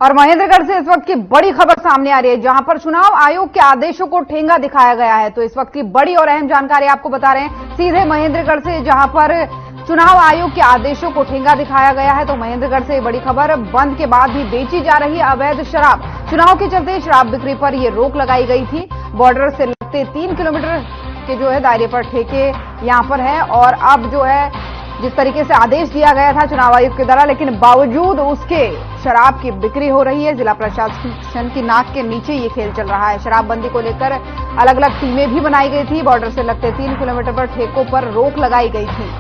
और महेंद्रगढ़ से इस वक्त की बड़ी खबर सामने आ रही है, जहां पर चुनाव आयोग के आदेशों को ठेंगा दिखाया गया है। तो इस वक्त की बड़ी और अहम जानकारी आपको बता रहे हैं सीधे महेंद्रगढ़ से, जहां पर चुनाव आयोग के आदेशों को ठेंगा दिखाया गया है। तो महेंद्रगढ़ से बड़ी खबर, बंद के बाद भी बेची जा रही है अवैध शराब। चुनाव के चलते शराब बिक्री पर यह रोक लगाई गई थी। बॉर्डर से लगते 3 किलोमीटर के जो है दायरे पर ठेके यहां पर है, और अब जो है जिस तरीके से आदेश दिया गया था चुनाव आयोग के द्वारा, लेकिन बावजूद उसके शराब की बिक्री हो रही है। जिला प्रशासन की नाक के नीचे ये खेल चल रहा है। शराबबंदी को लेकर अलग अलग टीमें भी बनाई गई थी। बॉर्डर से लगते 3 किलोमीटर पर ठेकों पर रोक लगाई गई थी।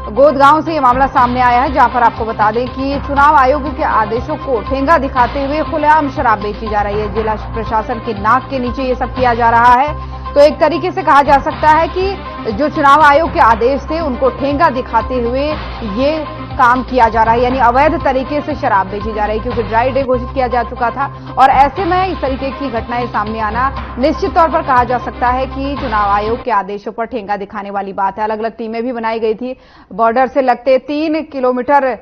गोदगांव से ये मामला सामने आया है, जहां पर आपको बता दें कि चुनाव आयोग के आदेशों को ठेंगा दिखाते हुए खुलेआम शराब बेची जा रही है। जिला प्रशासन की नाक के नीचे ये सब किया जा रहा है। तो एक तरीके से कहा जा सकता है कि जो चुनाव आयोग के आदेश थे उनको ठेंगा दिखाते हुए ये काम किया जा रहा है, यानी अवैध तरीके से शराब बेची जा रही है, क्योंकि ड्राई डे घोषित किया जा चुका था। और ऐसे में इस तरीके की घटनाएं सामने आना निश्चित तौर पर कहा जा सकता है कि चुनाव आयोग के आदेशों पर ठेंगा दिखाने वाली बात है। अलग अलग टीमें भी बनाई गई थी। बॉर्डर से लगते 3 किलोमीटर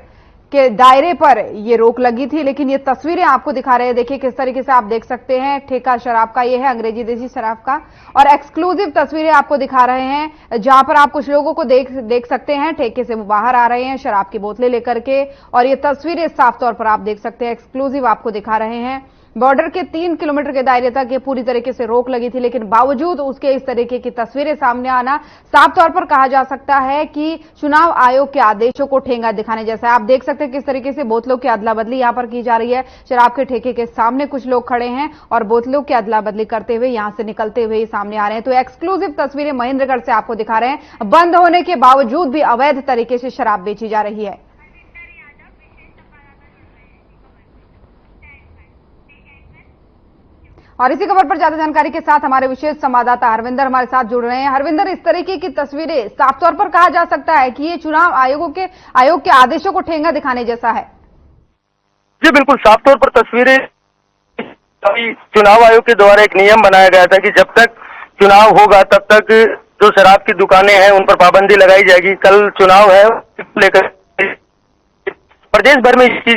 के दायरे पर ये रोक लगी थी, लेकिन ये तस्वीरें आपको दिखा रहे हैं। देखिए किस तरीके से आप देख सकते हैं, ठेका शराब का ये है, अंग्रेजी देसी शराब का, और एक्सक्लूसिव तस्वीरें आपको दिखा रहे हैं, जहां पर आप कुछ लोगों को देख सकते हैं ठेके से वो बाहर आ रहे हैं शराब की बोतलें लेकर के। और ये तस्वीरें साफ तौर पर आप देख सकते हैं, एक्सक्लूसिव आपको दिखा रहे हैं। बॉर्डर के 3 किलोमीटर के दायरे तक ये पूरी तरीके से रोक लगी थी, लेकिन बावजूद उसके इस तरीके की तस्वीरें सामने आना साफ तौर पर कहा जा सकता है कि चुनाव आयोग के आदेशों को ठेंगा दिखाने जैसा है। आप देख सकते हैं किस तरीके से बोतलों की अदला बदली यहां पर की जा रही है। शराब के ठेके के सामने कुछ लोग खड़े हैं और बोतलों की अदला बदली करते हुए यहां से निकलते हुए सामने आ रहे हैं। तो एक्सक्लूसिव तस्वीरें महेंद्रगढ़ से आपको दिखा रहे हैं। बंद होने के बावजूद भी अवैध तरीके से शराब बेची जा रही है। और इसी खबर पर ज्यादा जानकारी के साथ हमारे विशेष संवाददाता हरविंदर हमारे साथ जुड़ रहे हैं। हरविंदर, इस तरीके की तस्वीरें साफ तौर पर कहा जा सकता है कि ये चुनाव आयोग के आदेशों को ठेंगा दिखाने जैसा है। जी बिल्कुल, साफ तौर पर तस्वीरें, चुनाव आयोग के द्वारा एक नियम बनाया गया था कि जब तक चुनाव होगा तब तक जो शराब की दुकानें हैं उन पर पाबंदी लगाई जाएगी। कल चुनाव है, लेकर प्रदेश भर में इसकी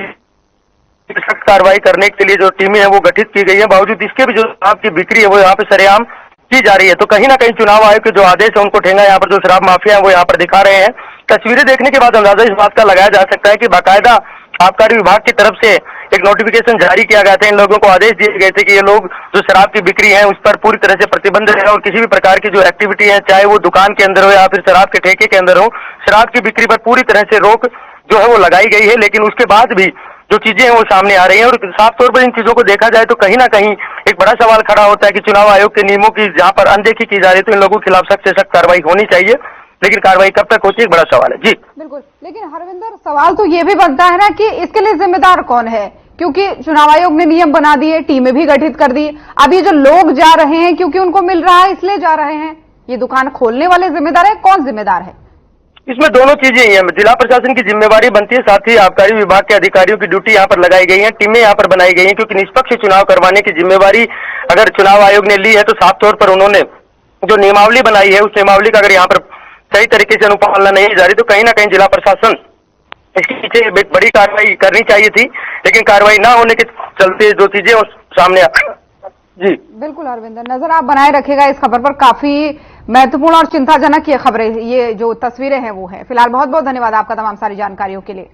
सख्त कार्रवाई करने के लिए जो टीमें हैं वो गठित की गई है। बावजूद इसके भी जो शराब की बिक्री है वो यहाँ पे सरेआम की जा रही है। तो कहीं ना कहीं चुनाव आयोग के जो आदेश है उनको ठेंगा यहाँ पर जो शराब माफिया है वो यहाँ पर दिखा रहे हैं। तस्वीरें देखने के बाद अंदाजा इस बात का लगाया जा सकता है कि बाकायदा आबकारी विभाग की तरफ से एक नोटिफिकेशन जारी किया गया था। इन लोगों को आदेश दिए गए थे कि ये लोग जो शराब की बिक्री है उस पर पूरी तरह से प्रतिबंध है, और किसी भी प्रकार की जो एक्टिविटी है, चाहे वो दुकान के अंदर हो या फिर शराब के ठेके के अंदर हो, शराब की बिक्री पर पूरी तरह से रोक जो है वो लगाई गई है। लेकिन उसके बाद भी जो चीजें हैं वो सामने आ रही हैं, और साफ तौर पर इन चीजों को देखा जाए तो कहीं ना कहीं एक बड़ा सवाल खड़ा होता है कि चुनाव आयोग के नियमों की जहां पर अनदेखी की जा रही है तो इन लोगों के खिलाफ सख्त से सख्त कार्रवाई होनी चाहिए, लेकिन कार्रवाई कब तक होती है एक बड़ा सवाल है। जी बिल्कुल, लेकिन हरविंदर, सवाल तो ये भी बनता है ना कि इसके लिए जिम्मेदार कौन है, क्योंकि चुनाव आयोग ने नियम बना दिए, टीमें भी गठित कर दी। अब ये जो लोग जा रहे हैं क्योंकि उनको मिल रहा है इसलिए जा रहे हैं, ये दुकान खोलने वाले जिम्मेदार है, कौन जिम्मेदार है? इसमें दोनों चीजें ही हैं। जिला प्रशासन की जिम्मेवारी बनती है, साथ ही आबकारी विभाग के अधिकारियों की ड्यूटी यहाँ पर लगाई गई है, टीमें यहाँ पर बनाई गई हैं, क्योंकि निष्पक्ष चुनाव करवाने की जिम्मेवारी अगर चुनाव आयोग ने ली है तो साफ तौर पर उन्होंने जो नियमावली बनाई है उस नियमावली का अगर यहाँ पर सही तरीके से अनुपालना नहीं जा रही तो कहीं ना कहीं जिला प्रशासन इसके पीछे एक बड़ी कार्रवाई करनी चाहिए थी, लेकिन कार्रवाई ना होने के चलते जो चीजें सामने जी बिल्कुल हरविंदर, नजर आप बनाए रखेगा इस खबर पर। काफी महत्वपूर्ण और चिंताजनक ये खबरें, ये जो तस्वीरें हैं वो है। फिलहाल बहुत बहुत धन्यवाद आपका तमाम सारी जानकारियों के लिए।